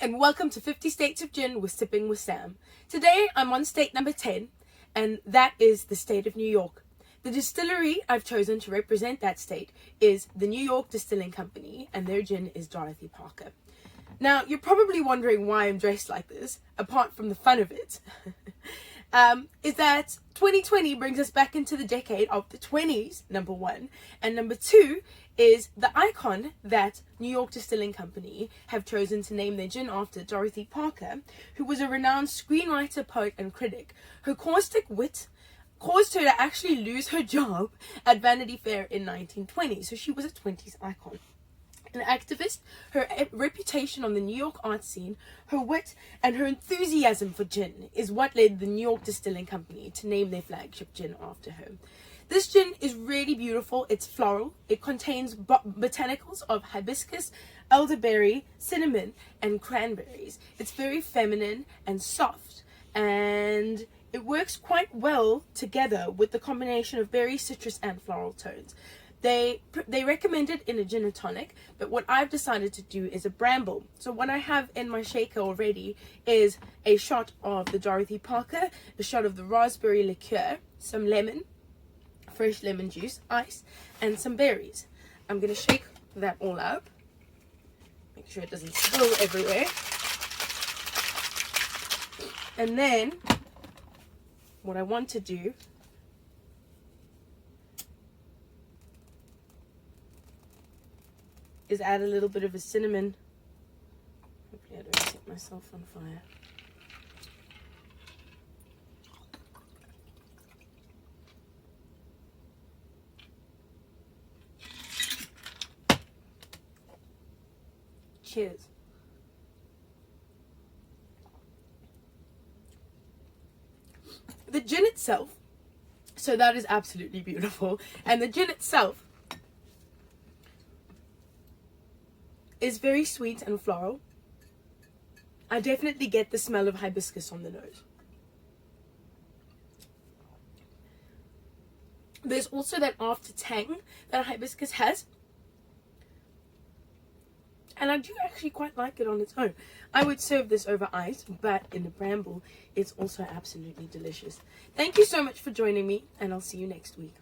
and welcome to 50 States of Gin with Sipping with Sam. Today I'm on state number 10, and that is the state of New York. The distillery I've chosen to represent that state is the New York Distilling Company, and their gin is Dorothy Parker. Now, you're probably wondering why I'm dressed like this, apart from the fun of it. Is that 2020 brings us back into the decade of the 20s, number one, and number two is the icon that New York Distilling Company have chosen to name their gin after, Dorothy Parker, who was a renowned screenwriter, poet, and critic. Her caustic wit caused her to actually lose her job at Vanity Fair in 1920, so she was a 20s icon. An activist, her reputation on the New York art scene, her wit, and her enthusiasm for gin is what led the New York Distilling Company to name their flagship gin after her. This gin is really beautiful. It's floral. It contains botanicals of hibiscus, elderberry, cinnamon, and cranberries. It's very feminine and soft, and it works quite well together with the combination of berry, citrus, and floral tones. They recommend it in a gin and tonic, but what I've decided to do is a bramble. So what I have in my shaker already is a shot of the Dorothy Parker, a shot of the raspberry liqueur, some lemon, fresh lemon juice, ice, and some berries. I'm going to shake that all up. Make sure it doesn't spill everywhere. And then what I want to do is add a little bit of a cinnamon. Hopefully I don't set myself on fire. Cheers. The gin itself, so that is absolutely beautiful, and the gin itself is very sweet and floral. I definitely get the smell of hibiscus on the nose. There's also that after tang that hibiscus has, and I do actually quite like it on its own. I would serve this over ice, but in the bramble, it's also absolutely delicious. Thank you so much for joining me, and I'll see you next week.